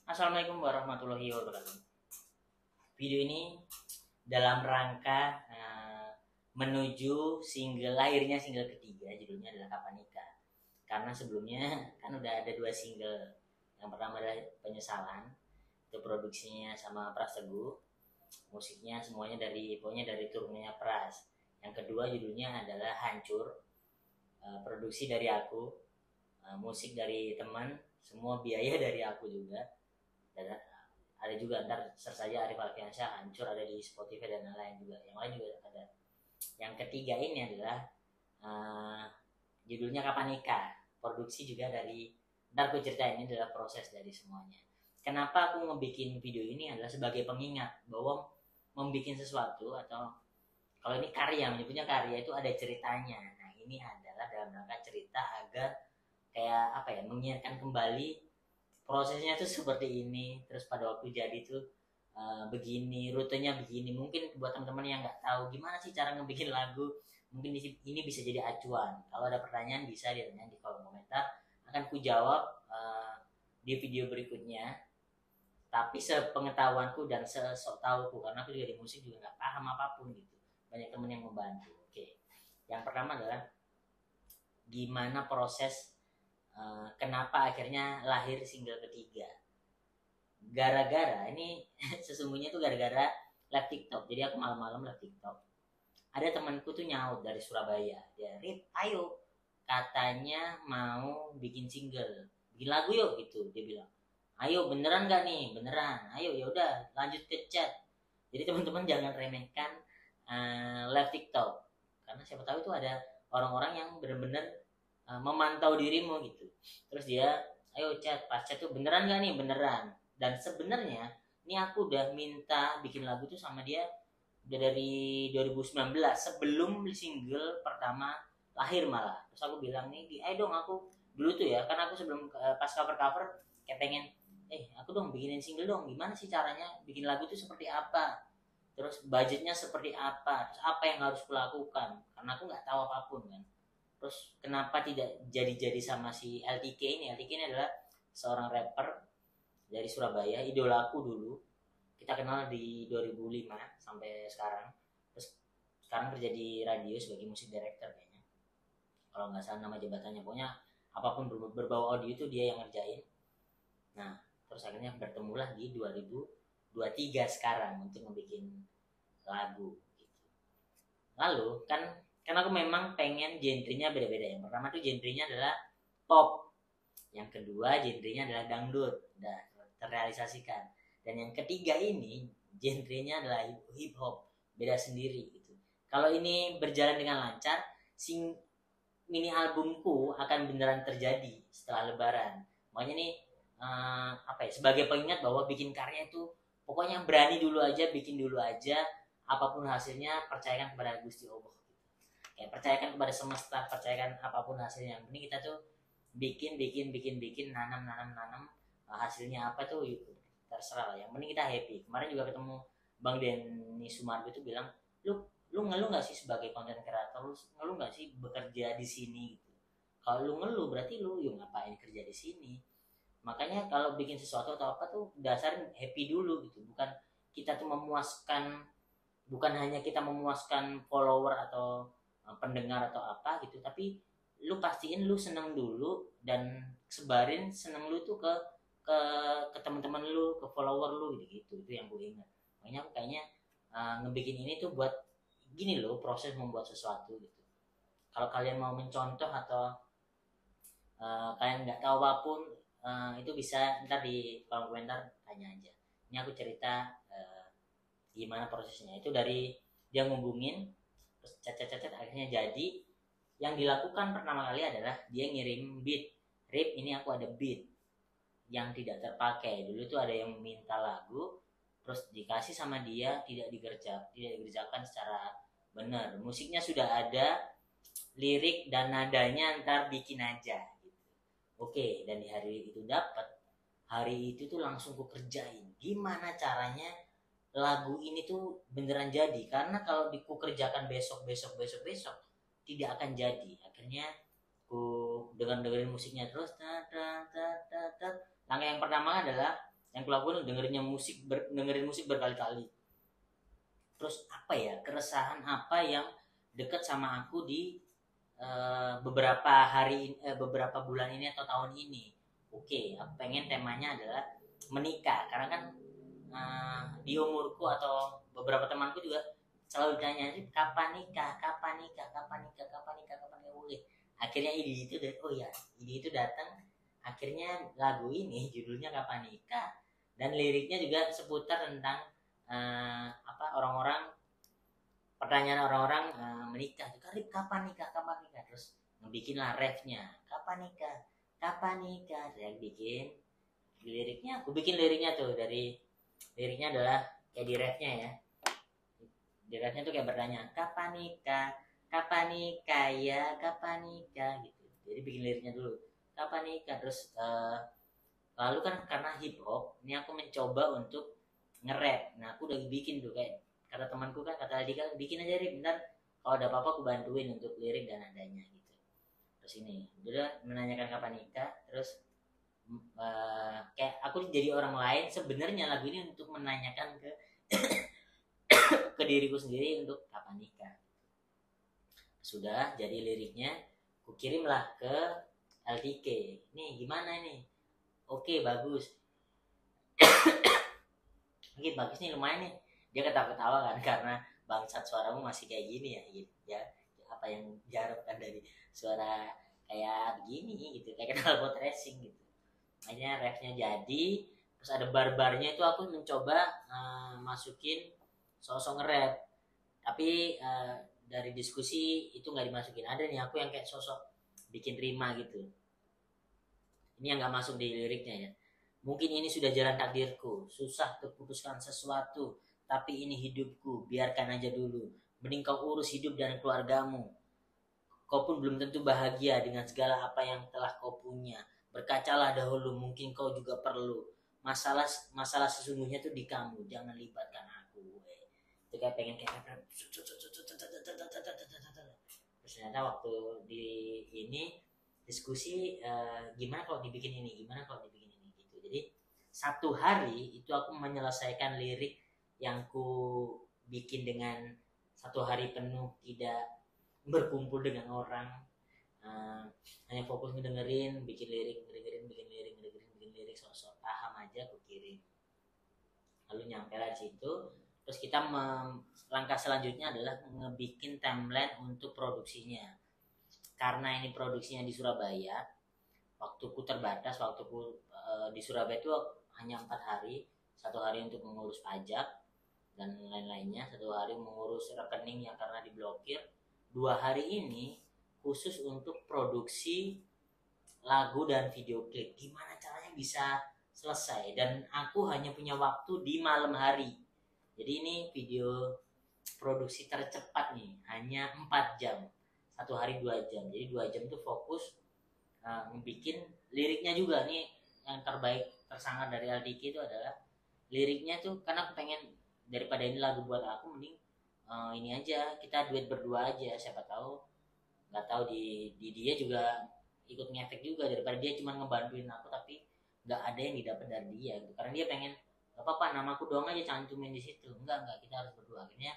Assalamualaikum warahmatullahi wabarakatuh. Video ini dalam rangka menuju lahirnya single ketiga, judulnya adalah Kapan Nikah. Karena sebelumnya kan udah ada 2 single. Yang pertama adalah Penyesalan, itu produksinya sama Pras Teguh, musiknya semuanya pokoknya dari turunnya Pras. Yang kedua judulnya adalah Hancur, produksi dari aku, musik dari teman, semua biaya dari aku juga. Dan ada juga ntar search saja Arif Alfiansyah Hancur, ada di Spotify dan lain juga. Yang lain juga ada. Yang ketiga ini adalah judulnya Kapan Nikah, produksi juga dari, ntar aku cerita, ini adalah proses dari semuanya. Kenapa aku ngebikin video ini adalah sebagai pengingat bahwa membikin sesuatu, atau kalau ini karya, menyebutnya karya, itu ada ceritanya. Nah ini adalah dalam rangka cerita agar kayak apa ya, mengingatkan kembali prosesnya tuh seperti ini, terus pada waktu jadi tuh begini, rutenya begini. Mungkin buat teman-teman yang nggak tahu gimana sih cara ngebikin lagu, mungkin ini bisa jadi acuan. Kalau ada pertanyaan bisa ditanya di kolom komentar, akan ku jawab di video berikutnya. Tapi sepengetahuanku dan sesok tahuku, karena aku juga di musik juga nggak paham apapun gitu, banyak teman yang membantu. Oke, yang pertama adalah gimana proses kenapa akhirnya lahir single ketiga. Gara-gara ini sesungguhnya tuh gara-gara live TikTok. Jadi aku malam-malam live TikTok, ada temanku tuh nyaut dari Surabaya, dia, "Rip, ayo," katanya mau bikin single, bikin lagu yuk gitu, dia bilang. "Ayo, beneran gak nih?" "Beneran." "Ayo, ya udah lanjut ke chat." Jadi teman-teman jangan remehkan live TikTok, karena siapa tahu itu ada orang-orang yang benar-benar memantau dirimu gitu. Terus dia, "Ayo chat." Pas chat tuh, "Beneran gak nih?" "Beneran." Dan sebenarnya ini aku udah minta bikin lagu tuh sama dia udah dari 2019, sebelum single pertama lahir malah. Terus aku bilang, "Nih, ayo dong." Aku dulu tuh ya, karena aku sebelum pas cover kayak pengen, aku dong bikinin single dong, gimana sih caranya bikin lagu tuh seperti apa, terus budgetnya seperti apa, terus apa yang harus kulakukan, karena aku nggak tahu apapun kan. Terus kenapa tidak jadi sama si LTK ini? LTK ini adalah seorang rapper dari Surabaya, idola aku dulu. Kita kenal di 2005 sampai sekarang. Terus sekarang kerja di radio sebagai musik director kayaknya, kalau nggak salah nama jabatannya. Pokoknya apapun berbau audio itu dia yang ngerjain. Nah terus akhirnya bertemulah di 2023 sekarang untuk membuat lagu gitu. Lalu kan aku memang pengen genrenya beda-beda. Yang pertama tuh genrenya adalah pop, yang kedua genrenya adalah dangdut, udah terrealisasikan. Dan yang ketiga ini genrenya adalah hip hop, beda sendiri gitu. Kalau ini berjalan dengan lancar, mini albumku akan beneran terjadi setelah Lebaran. Makanya nih sebagai pengingat bahwa bikin karya itu pokoknya berani dulu aja, bikin dulu aja, apapun hasilnya percayakan kepada Gusti Allah. Kayak percayakan kepada semesta, percayakan apapun hasilnya. Yang penting kita tuh bikin, nanam, hasilnya apa tuh terserah lah. Yang penting kita happy. Kemarin juga ketemu Bang Denny Sumargo itu bilang, lu ngeluh nggak sih sebagai konten kreator, lu ngeluh nggak sih bekerja di sini gitu. Kalau lu ngeluh berarti lu yuk ngapain kerja di sini. Makanya kalau bikin sesuatu atau apa tuh dasarin happy dulu gitu. Bukan kita tuh bukan hanya kita memuaskan follower atau pendengar atau apa gitu, tapi lu pastiin lu seneng dulu dan sebarin seneng lu tuh ke teman-teman lu, ke follower lu gitu. Itu yang gue ingat. Makanya aku kayaknya ngebikin ini tuh buat gini loh, proses membuat sesuatu gitu. Kalau kalian mau mencontoh atau kalian nggak tahu apapun, itu bisa ntar di kolom komentar tanya aja. Ini aku cerita gimana prosesnya. Itu dari dia ngubungin, terus chat akhirnya jadi. Yang dilakukan pertama kali adalah dia ngirim beat. "Rip, ini aku ada beat yang tidak terpakai." Dulu tuh ada yang minta lagu, terus dikasih sama dia, tidak dikerjakan secara benar. Musiknya sudah ada, lirik dan nadanya ntar bikin aja gitu. Oke, dan di hari itu dapat. Hari itu tuh langsung ku kerjain. Gimana caranya lagu ini tuh beneran jadi, karena kalau ku kerjakan besok tidak akan jadi. Akhirnya ku dengerin musiknya terus. Langkah yang pertama adalah Yang kulakukan dengerin musik berkali-kali. Terus apa ya, keresahan apa yang dekat sama aku di beberapa bulan ini atau tahun ini. Oke, aku pengen temanya adalah menikah, karena kan di umurku atau beberapa temanku juga selalu ditanya kapan nikah, kapan nikah, kapan nikah, kapan nikah, kapan nikah. Oke, akhirnya ide itu datang. Akhirnya lagu ini judulnya Kapan Nikah, dan liriknya juga seputar tentang orang-orang, pertanyaan orang-orang menikah. Kapan nikah, kapan nikah, terus ngebikinlah refnya, kapan nikah, saya bikin liriknya. Aku bikin liriknya tuh, dari liriknya adalah kayak di refnya ya. Di refnya tuh kayak bertanya, kapan nikah ya, kapan nikah gitu. Jadi bikin liriknya dulu, kapan nikah. Terus lalu kan karena hip hop ini aku mencoba untuk nge-rap. Nah, aku udah bikin tuh, kayak kata temanku kan, kata Adi kan, bikin aja Rip, bentar kalau ada apa-apa aku bantuin untuk lirik dan nadanya gitu. Terus ini udah menanyakan kapan nikah. Terus kayak aku jadi orang lain. Sebenarnya lagu ini untuk menanyakan ke ke diriku sendiri untuk kapan nikah. Sudah jadi liriknya, aku kirimlah ke LTK. Nih gimana nih? Oke, bagus. Oke, bagus nih, lumayan nih. Dia ketawa-ketawa kan, karena bangsat suaramu masih kayak gini ya gitu ya. Apa yang diharapkan dari suara kayak begini gitu, kayak knalpot racing gitu. Akhirnya refnya jadi. Terus ada bar-barnya itu aku mencoba masukin sosok nge-rap, tapi dari diskusi itu nggak dimasukin. Ada nih aku yang kayak sosok bikin rima gitu. Ini yang nggak masuk di liriknya ya. Mungkin ini sudah jalan takdirku, susah terputuskan sesuatu, tapi ini hidupku, biarkan aja dulu. Mending kau urus hidup dan keluargamu. Kau pun belum tentu bahagia dengan segala apa yang telah kau punya. Berkacalah dahulu, mungkin kau juga perlu. Masalah sesungguhnya tuh di kamu, jangan libatkan aku. Itu kayak pengen kayak terus ternyata waktu di ini diskusi, gimana kalau dibikin ini, gimana kalau dibikin ini gitu. Jadi satu hari itu aku menyelesaikan lirik yang ku bikin dengan satu hari penuh tidak berkumpul dengan orang, hanya fokus ngedengerin, bikin lirik, sosok paham aja aku kirim. Lalu nyampe lah situ. Terus kita langkah selanjutnya adalah ngebikin timeline untuk produksinya. Karena ini produksinya di Surabaya, waktuku terbatas. Di Surabaya itu hanya 4 hari. 1 hari untuk mengurus pajak dan lain-lainnya, 1 hari mengurus rekening yang karena diblokir. 2 hari ini khusus untuk produksi lagu dan video klip. Gimana caranya bisa selesai, dan aku hanya punya waktu di malam hari. Jadi ini video produksi tercepat nih, hanya 4 jam. 1 hari 2 jam. Jadi 2 jam itu fokus bikin liriknya juga nih. Yang terbaik tersangat dari LDK itu adalah liriknya tuh, karena aku pengen daripada ini lagu buat aku, mending ini aja, kita duet berdua aja. Siapa tahu, nggak tahu di dia juga ikut ngefek juga, daripada dia cuma ngebantuin aku tapi nggak ada yang didapat dari dia gitu. Karena dia pengen, gak apa-apa namaku doang aja cantumin di situ. Enggak, kita harus berdua. Akhirnya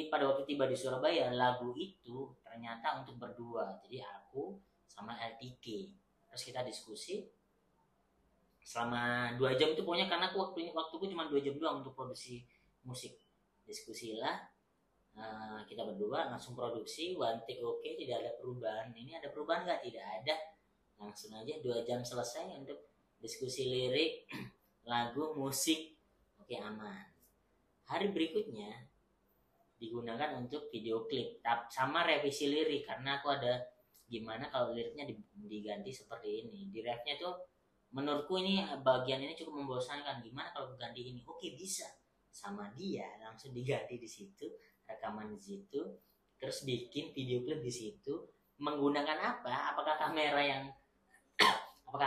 pada waktu tiba di Surabaya, lagu itu ternyata untuk berdua. Jadi aku sama LTK. Terus kita diskusi selama 2 jam itu pokoknya, karena waktuku cuma 2 jam doang untuk produksi musik. Diskusilah, kita berdua langsung produksi, one take. Oke, tidak ada perubahan. Ini ada perubahan nggak? Tidak ada. Langsung aja 2 jam selesai untuk diskusi lirik, lagu, musik. Oke, aman. Hari berikutnya digunakan untuk video klip sama revisi lirik, karena aku ada gimana kalau liriknya diganti seperti ini. Di refnya tuh menurutku ini bagian ini cukup membosankan, gimana kalau ganti ini. Oke, bisa. Sama dia langsung diganti di situ, rekaman di situ, terus bikin video klip di situ. Menggunakan apa? Apakah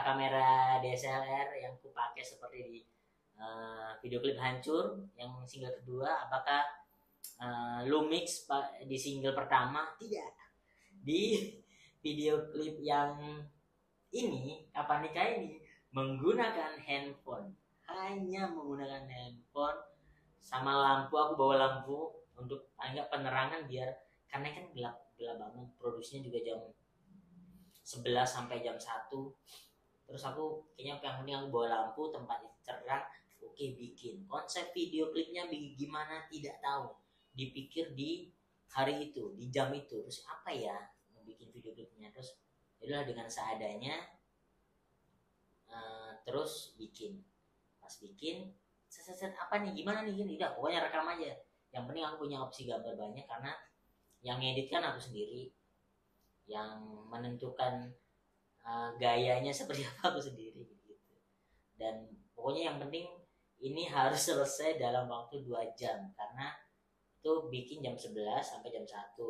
kamera DSLR yang kupakai seperti di video klip Hancur yang single kedua? Apakah Lumix di single pertama? Tidak. Di video klip yang ini, Kapan Nikah ini, menggunakan handphone. hanya menggunakan handphone sama lampu. Aku bawa lampu untuk agak penerangan, biar karena kan gelap gelap banget, produksinya juga jam 11 sampai jam 1. Terus aku kayaknya yang penting aku bawa lampu, tempat cerah, oke, bikin konsep video klipnya gimana tidak tahu, dipikir di hari itu, di jam itu, terus apa ya bikin video klipnya, terus itulah dengan seadanya. Terus bikin, pas bikin set apa nih, gimana nih, gini udah pokoknya rekam aja. Yang penting aku punya opsi gambar banyak, karena yang ngedit kan aku sendiri, yang menentukan gayanya seperti apa aku sendiri gitu. Dan pokoknya yang penting ini harus selesai dalam waktu 2 jam, karena itu bikin jam 11 sampai jam 1.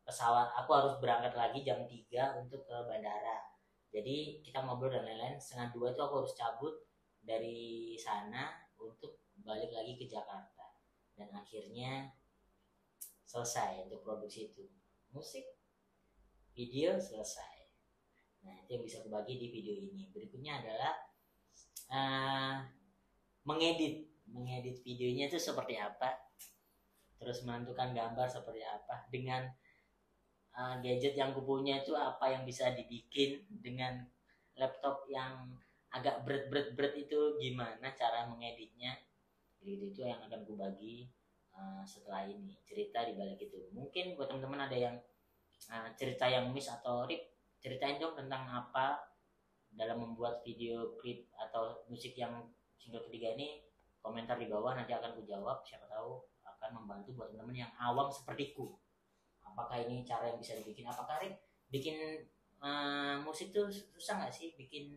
Pesawat aku harus berangkat lagi jam 3 untuk ke bandara. Jadi kita ngobrol dan lain-lain, 1:30 itu aku harus cabut dari sana untuk balik lagi ke Jakarta. Dan akhirnya selesai untuk produksi itu. Musik, video selesai. Nah, itu yang bisa aku bagi di video ini. Berikutnya adalah mengedit videonya itu seperti apa, terus menentukan gambar seperti apa, dengan gadget yang kupunya itu apa yang bisa dibikin, dengan laptop yang agak berat itu gimana cara mengeditnya. Itu yang akan ku bagi setelah ini, cerita di balik itu. Mungkin buat teman-teman ada yang cerita yang miss atau Rip, ceritain dong tentang apa dalam membuat video klip atau musik yang single ketiga ini. Komentar di bawah, nanti akan ku jawab, siapa tahu akan membantu buat teman-teman yang awam sepertiku. Apakah ini cara yang bisa dibikin? Apakah Rip bikin musik tuh susah nggak sih? Bikin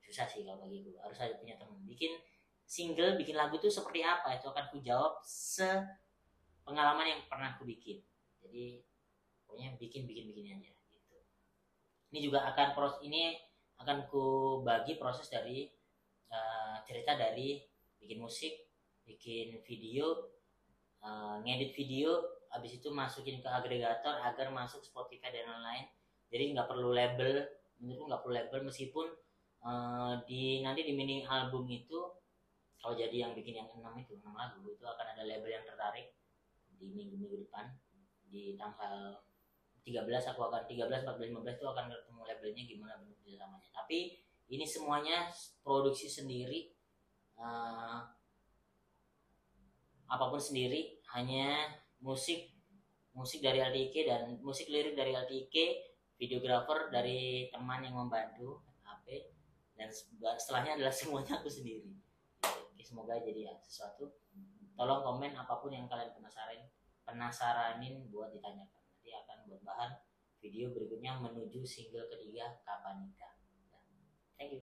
susah sih kalau bagiku, harus ada punya teman. Bikin single, bikin lagu tuh seperti apa? Itu akan ku jawab pengalaman yang pernah ku bikin. Jadi pokoknya bikin aja gitu. Ini juga akan ku bagi proses dari cerita dari bikin musik, bikin video, ngedit video, habis itu masukin ke agregator agar masuk Spotify dan lain-lain. Jadi nggak perlu label, menurutku nggak perlu label, meskipun nanti di mini album itu, kalau jadi yang bikin yang 6 lagu itu akan ada label yang tertarik di minggu depan, di tanggal 13 aku akan 13, 14, 15 itu akan ketemu labelnya gimana bentuk kerjasamanya. Tapi ini semuanya produksi sendiri, apapun sendiri, hanya musik dari LTIK dan musik lirik dari LTIK, videografer dari teman yang membantu HP, dan setelahnya adalah semuanya aku sendiri. Oke, semoga jadi sesuatu. Tolong komen apapun yang kalian penasaranin buat ditanyakan. Nanti akan buat bahan video berikutnya menuju single ketiga Kapan Nikah.